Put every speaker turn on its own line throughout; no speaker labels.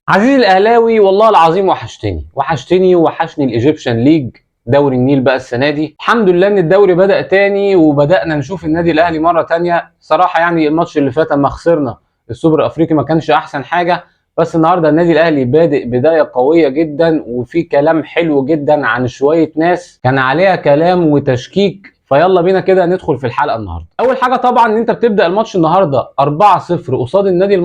عزيزي الاهلاوي، والله العظيم وحشتني وحشني الايجيبشن ليج. دوري النيل بقى السنه دي الحمد لله ان الدوري بدأ تاني وبدأنا نشوف النادي الاهلي مره تانيه. صراحه يعني الماتش اللي فات اما خسرنا السوبر الافريقي ما كانش احسن حاجه، بس النهارده النادي الاهلي بادئ بدايه قويه جدا وفي كلام حلو جدا عن شويه ناس كان عليها كلام وتشكيك. فيلا بينا كده ندخل في الحلقه النهارده. اول حاجه طبعا ان انت بتبدا الماتش النهارده 4-0 قصاد النادي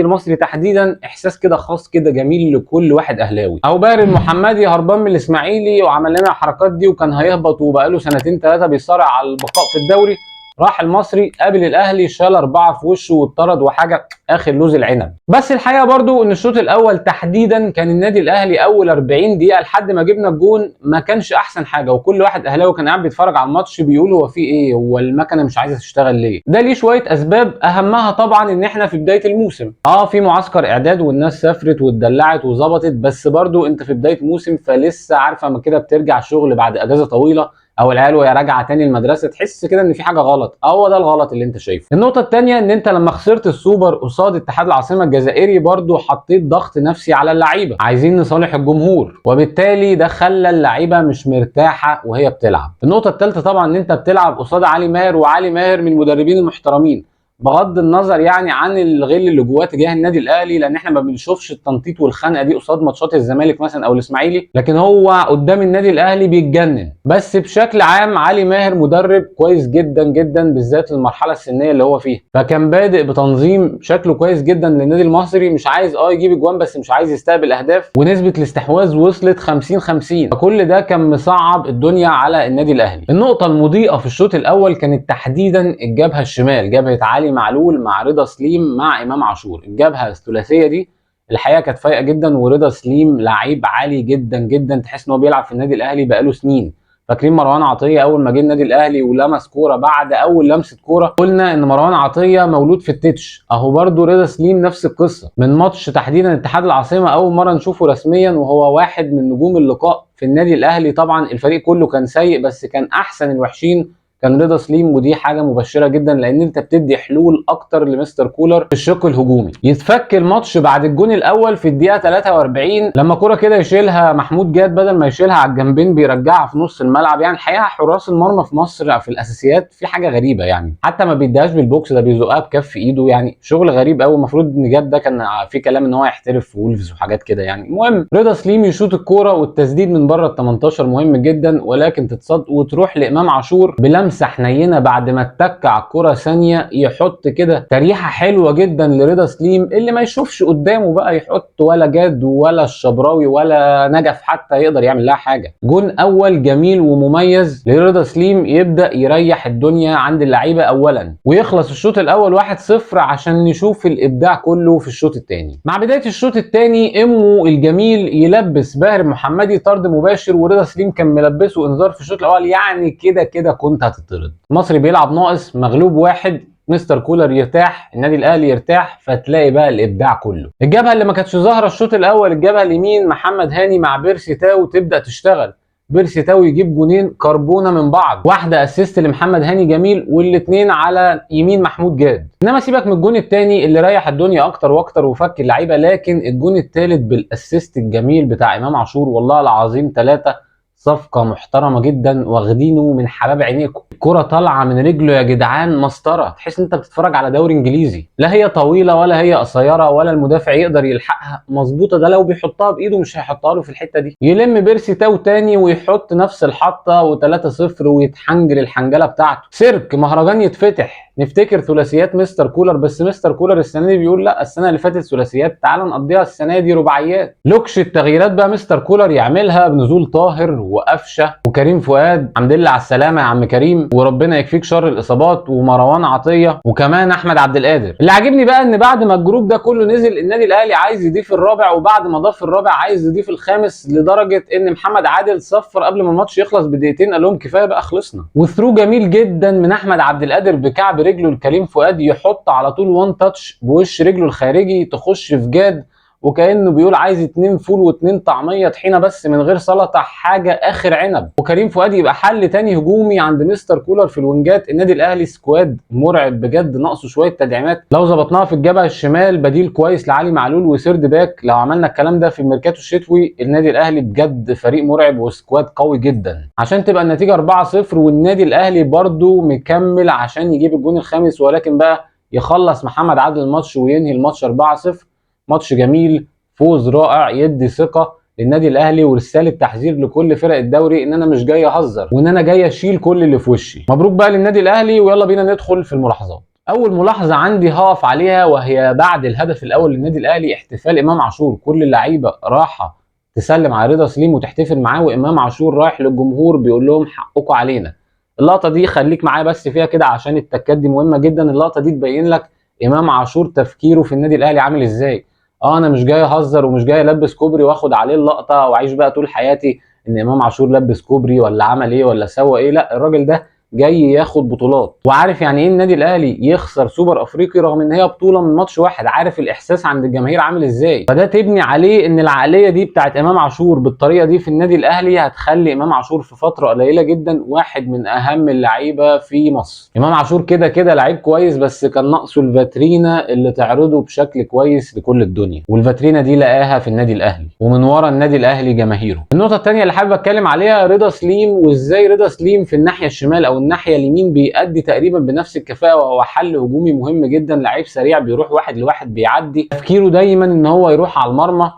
المصري تحديدا، احساس كده خاص كده جميل لكل واحد اهلاوي. او باهر المحمدي هربان من الاسماعيلي وعمل لنا الحركات دي وكان هيهبط وبقاله سنتين ثلاثه بيصارع على البقاء في الدوري، راح المصري قابل الاهلي شال 4 في وشه واتطرد وحاجه اخر لوز العنب. بس الحقيقه برضو ان الشوط الاول تحديدا كان النادي الاهلي اول 40 دقيقه لحد ما جبنا الجون ما كانش احسن حاجه، وكل واحد اهلاوي كان قاعد بيتفرج على الماتش بيقول هو في ايه، هو المكنه مش عايزه تشتغل ليه؟ ده ليه شويه اسباب، اهمها طبعا ان احنا في بدايه الموسم في معسكر اعداد والناس سافرت واتدلعت وظبطت، بس برضو انت في بدايه موسم فلسه عارفه ما كده بترجع شغل بعد اجازه طويله، او العيال وهي راجعه تاني المدرسه تحس كده ان في حاجه غلط. هو ده الغلط اللي انت شايفه. النقطه الثانيه ان انت لما خسرت السوبر قصاد اتحاد العاصمه الجزائري برضو حطيت ضغط نفسي على اللعيبه، عايزين نصالح الجمهور، وبالتالي ده خلى اللعيبه مش مرتاحه وهي بتلعب. النقطه الثالثه طبعا ان انت بتلعب قصاد علي ماهر، وعلي ماهر من المدربين المحترمين بغض النظر يعني عن الغل اللي جواه تجاه النادي الاهلي، لان احنا ما بنشوفش التنطيط والخنقه دي قصاد ماتشات الزمالك مثلا او الاسماعيلي، لكن هو قدام النادي الاهلي بيتجنن. بس بشكل عام علي ماهر مدرب كويس جدا جدا، بالذات المرحله السنيه اللي هو فيها، فكان بادئ بتنظيم شكله كويس جدا للنادي المصري، مش عايز يجيب اجوان بس مش عايز يستقبل اهداف، ونسبه الاستحواذ وصلت 50-50، فكل ده كان مصعب الدنيا على النادي الاهلي. النقطه المضيئه في الشوط الاول كانت تحديدا الجبهه الشمال، جبهه علي معلول مع رضا سليم مع امام عاشور. الجبهه الثلاثيه دي الحقيقه كانت فايقه جدا، ورضا سليم لعيب عالي جدا جدا، تحس ان هو بيلعب في النادي الاهلي بقاله سنين. فاكرين مروان عطيه اول ما جه النادي الاهلي ولمس كوره، بعد اول لمسه كوره قلنا ان مروان عطيه مولود في التتش. اهو برده رضا سليم نفس القصه، من ماتش تحديدا اتحاد العاصمه اول مره نشوفه رسميا وهو واحد من نجوم اللقاء في النادي الاهلي. طبعا الفريق كله كان سيء بس كان احسن الوحشين كان رضا سليم، ودي حاجه مبشره جدا لان انت بتدي حلول اكتر لمستر كولر في الشق الهجومي. يتفك الماتش بعد الجون الاول في الدقيقه 43 لما كره كده يشيلها محمود جاد، بدل ما يشيلها على الجنبين بيرجعها في نص الملعب. يعني الحقيقه حراس المرمى في مصر في الاساسيات في حاجه غريبه، يعني حتى ما بيديهاش بالبوكس، ده بيزقها بكف ايده، يعني شغل غريب قوي. المفروض ان جاد ده كان في كلام ان هو يحترف في وولفز وحاجات كده. يعني المهم رضا سليم يشوط الكوره والتسديد من بره ال 18 مهم جدا، ولكن تتصد وتروح لامام عاشور بلمسه حنينه بعد ما اتك على الكوره ثانيه، يحط كده تريحه حلوه جدا لرضا سليم اللي ما يشوفش قدامه بقى يحط ولا جاد ولا الشبراوي ولا نجف حتى يقدر يعمل لها حاجه. جون اول جميل ومميز لرضا سليم يبدا يريح الدنيا عند اللعيبه اولا، ويخلص الشوط الاول 1-0 عشان نشوف الابداع كله في الشوط الثاني. مع بدايه الشوط الثاني امو الجميل يلبس باهر محمدي طرد مباشر، ورضا سليم كان ملبسه انذار في الشوط الاول، يعني كده كنت هتطرد. المصري بيلعب ناقص، مغلوب 1، مستر كولر يرتاح، النادي الاهلي يرتاح، فتلاقي بقى الابداع كله. الجبهه اللي ما كانتش ظاهره الشوط الاول، الجبهه اليمين محمد هاني مع بيرسي تاو تبدا تشتغل. بيرسي تاو يجيب جونين كربونه من بعض، واحده اسيست لمحمد هاني جميل والاثنين على يمين محمود جاد. انما سيبك من الجون الثاني اللي ريح الدنيا اكتر واكتر وفك اللعيبه، لكن الجون الثالث بالاسيست الجميل بتاع امام عاشور، والله العظيم 3 صفقة محترمة جدا واخدينه من حباب عينيكم. الكرة طالعة من رجله يا جدعان مسطرة، تحس ان انت بتتفرج على دوري انجليزي، لا هي طويلة ولا هي قصيرة ولا المدافع يقدر يلحقها، مظبوطة. ده لو بيحطها بايده مش هيحطها له في الحتة دي. يلم بيرسي تاو تاني ويحط نفس الحطة و3-0 ويتحنجل الحنجلة بتاعته. سيرك مهرجان يتفتح، نفتكر ثلاثيات مستر كولر، بس مستر كولر السنة دي بيقول لا السنة اللي فاتت ثلاثيات، تعال نقضيها السنة دي رباعيات. لوكش التغييرات بقى مستر كولر يعملها بنزول طاهر وقفشه وكريم فؤاد، الحمد لله على السلامه يا عم كريم، وربنا يكفيك شر الاصابات، ومروان عطيه، وكمان احمد عبد القادر. اللي عاجبني بقى ان بعد ما الجروب ده كله نزل النادي الاهلي عايز يضيف الرابع، وبعد ما ضاف الرابع عايز يضيف الخامس، لدرجه ان محمد عادل صفر قبل ما الماتش يخلص بدقيقتين قال لهم كفايه بقى خلصنا. وثرو جميل جدا من احمد عبد القادر بكعب رجله لكريم فؤاد، يحط على طول وان تاتش بوش رجله الخارجي تخش في جاد، وكانه بيقول عايز 2 فول و2 طعميه طحينه بس من غير سلطه، حاجه اخر عنب. وكريم فؤاد يبقى حل تاني هجومي عند مستر كولر في الوينجات. النادي الاهلي سكواد مرعب بجد، ناقصه شويه تدعيمات. لو ظبطناها في الجبهه الشمال بديل كويس لعلي معلول وسيرد باك، لو عملنا الكلام ده في الميركاتو الشتوي، النادي الاهلي بجد فريق مرعب وسكواد قوي جدا عشان تبقى النتيجه 4-0. والنادي الاهلي برده مكمل عشان يجيب الجون الخامس، ولكن بقى يخلص محمد عادل الماتش وينهي الماتش 4-0. ماتش جميل، فوز رائع يدي ثقه للنادي الاهلي ورساله تحذير لكل فرق الدوري ان انا مش جاي اهزر وان انا جاي اشيل كل اللي في وشي. مبروك بقى للنادي الاهلي، ويلا بينا ندخل في الملاحظات. اول ملاحظه عندي هقف عليها وهي بعد الهدف الاول للنادي الاهلي احتفال امام عاشور. كل اللعيبه راحه تسلم على رضا سليم وتحتفل معاه، وامام عاشور رايح للجمهور بيقول لهم حقكم علينا. اللقطه دي خليك معايا بس فيها كده عشان التكات دي مهمه جدا. اللقطه دي تبين لك امام عاشور تفكيره في النادي الاهلي عامل ازاي. انا مش جاي اهزر ومش جاي البس كوبري واخد عليه اللقطه واعيش بقى طول حياتي ان امام عاشور لبس كوبري ولا عمل ايه ولا سوى ايه. لا، الراجل ده جاي ياخد بطولات، وعارف يعني ايه النادي الاهلي يخسر سوبر افريقي رغم ان هي بطوله من ماتش واحد. عارف الاحساس عند الجماهير عامل ازاي. فده تبني عليه ان العقليه دي بتاعت امام عاشور بالطريقه دي في النادي الاهلي هتخلي امام عاشور في فتره قليله جدا واحد من اهم اللعيبه في مصر. امام عاشور كده كده لعيب كويس، بس كان ناقصه الفاترينا اللي تعرضه بشكل كويس لكل الدنيا، والفاترينا دي لقاها في النادي الاهلي ومن ورا النادي الاهلي جماهيره. النقطه الثانيه اللي حابب اتكلم عليها رضا سليم، وازاي رضا سليم في الناحيه الشمال او الناحيه اليمين بيأدي تقريبا بنفس الكفاءه، وهو حل هجومي مهم جدا. لعيب سريع بيروح واحد لواحد بيعدي، تفكيره دايما ان هو يروح على المرمى.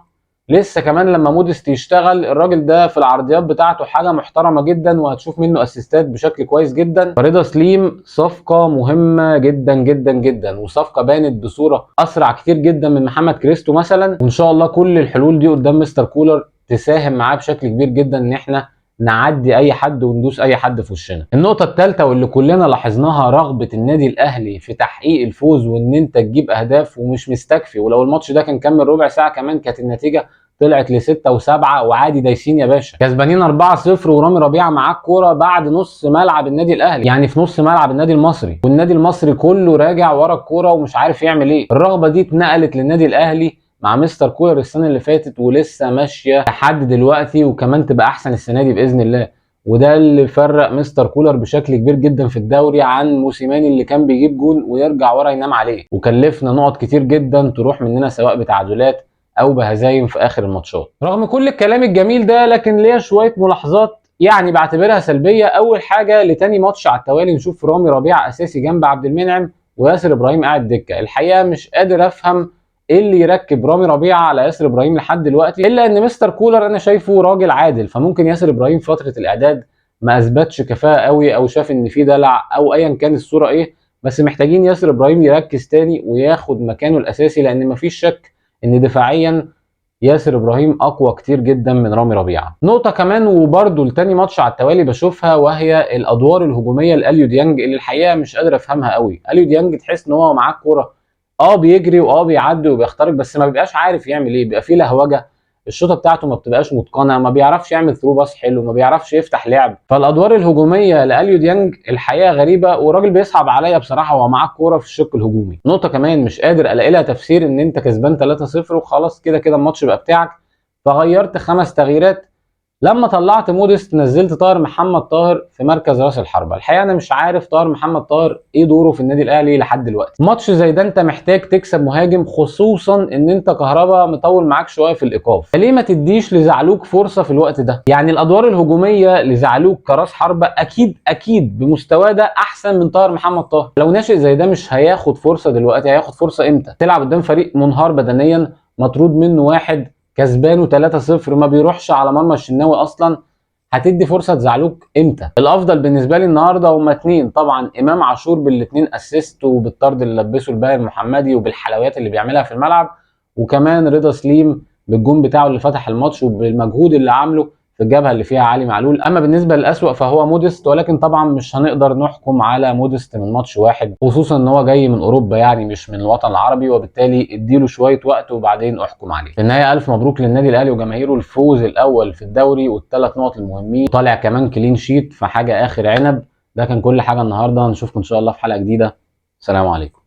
لسه كمان لما موديست يشتغل، الراجل ده في العرضيات بتاعته حاجه محترمه جدا وهتشوف منه اسيستات بشكل كويس جدا. فرضا سليم صفقه مهمه جدا جدا جدا، وصفقه بانت بصوره اسرع كتير جدا من محمد كريستو مثلا. وان شاء الله كل الحلول دي قدام مستر كولر تساهم معاه بشكل كبير جدا ان احنا نعدي اي حد وندوس اي حد في وشنا. النقطه الثالثه واللي كلنا لاحظناها رغبه النادي الاهلي في تحقيق الفوز وان انت تجيب اهداف ومش مستكفي. ولو الماتش ده كان كمل ربع ساعه كمان كانت النتيجه طلعت ل6 و7 وعادي دايسين يا باشا. كسبانين 4-0 ورامي ربيعه معاه الكوره بعد نص ملعب النادي الاهلي، يعني في نص ملعب النادي المصري، والنادي المصري كله راجع ورا الكوره ومش عارف يعمل ايه. الرغبه دي اتنقلت للنادي الاهلي مع مستر كولر السنه اللي فاتت ولسه ماشيه لحد دلوقتي، وكمان تبقى احسن السنه دي باذن الله. وده اللي فرق مستر كولر بشكل كبير جدا في الدوري عن موسيماني اللي كان بيجيب جون ويرجع ورا ينام عليه، وكلفنا نقط كتير جدا تروح مننا سواء بتعادلات او بهزايم في اخر الماتشات. رغم كل الكلام الجميل ده لكن ليا شويه ملاحظات يعني بعتبرها سلبيه. اول حاجه لتاني ماتش على التوالي نشوف رامي ربيعه اساسي جنب عبد المنعم وياسر ابراهيم قاعد دكه. الحقيقه مش قادر افهم ايه اللي يركب رامي ربيعه على ياسر ابراهيم لحد دلوقتي، الا ان مستر كولر انا شايفه راجل عادل. فممكن ياسر ابراهيم فتره الاعداد ما اثبتش كفاءه قوي او شاف ان في دلع او ايا كان الصوره ايه، بس محتاجين ياسر ابراهيم يركز تاني وياخد مكانه الاساسي، لان مفيش شك ان دفاعيا ياسر ابراهيم اقوى كتير جدا من رامي ربيعه. نقطه كمان وبرده لتاني ماتش على التوالي بشوفها وهي الادوار الهجوميه لاليو ديانج اللي الحقيقه مش قادر افهمها قوي. اليو ديانج تحس ان هو معاه الكوره بيجري بيعدي وبيخترق، بس ما بيبقاش عارف يعمل ايه، بيبقى فيه لهوجه، الشوطه بتاعته ما بتبقاش متقنه، ما بيعرفش يعمل ثرو باس حلو، ما بيعرفش يفتح لعب. فالادوار الهجوميه لاليو ديانج الحقيقه غريبه، والراجل بيصعب عليا بصراحه وهو معاه الكوره في الشق الهجومي. نقطه كمان مش قادر الاقي لها تفسير، ان انت كسبان 3-0 وخلاص كده كده الماتش بقى بتاعك، فغيرت 5 تغييرات. لما طلعت موديست نزلت طاهر محمد طاهر في مركز راس الحربه. الحقيقه انا مش عارف طاهر محمد طاهر ايه دوره في النادي الاهلي لحد دلوقتي. ماتش زي ده انت محتاج تكسب مهاجم، خصوصا ان انت كهربا مطول معاك شويه في الايقاف. فليه ما تديش لزعلوك فرصه في الوقت ده؟ يعني الادوار الهجوميه لزعلوك كراس حربه اكيد بمستواه ده احسن من طاهر محمد طاهر. لو ناشئ زي ده مش هياخد فرصه دلوقتي، هياخد فرصه امتى؟ تلعب قدام فريق منهار بدنيا مطرود منه واحد كسبانه 3-0 ما بيروحش على مرمى الشناوي اصلا، هتدي فرصه تزعلوك امتى؟ الافضل بالنسبه لي النهارده هما 2 طبعا، امام عاشور بال2 اسيست وبالطرد اللي لبسه الباهر محمدي وبالحلويات اللي بيعملها في الملعب، وكمان رضا سليم بالجون بتاعه اللي فتح الماتش وبالمجهود اللي عامله في الجبهه اللي فيها علي معلول. اما بالنسبه للاسوأ فهو موديست، ولكن طبعا مش هنقدر نحكم على موديست من ماتش واحد، خصوصا ان هو جاي من اوروبا يعني مش من الوطن العربي، وبالتالي اديله شويه وقت وبعدين احكم عليه. في النهايه الف مبروك للنادي الاهلي وجماهيره، الفوز الاول في الدوري وال3 نقط المهمين، طالع كمان كلين شيت، فحاجه اخر عنب. ده كان كل حاجه النهارده، نشوفكم ان شاء الله في حلقه جديده. سلام عليكم.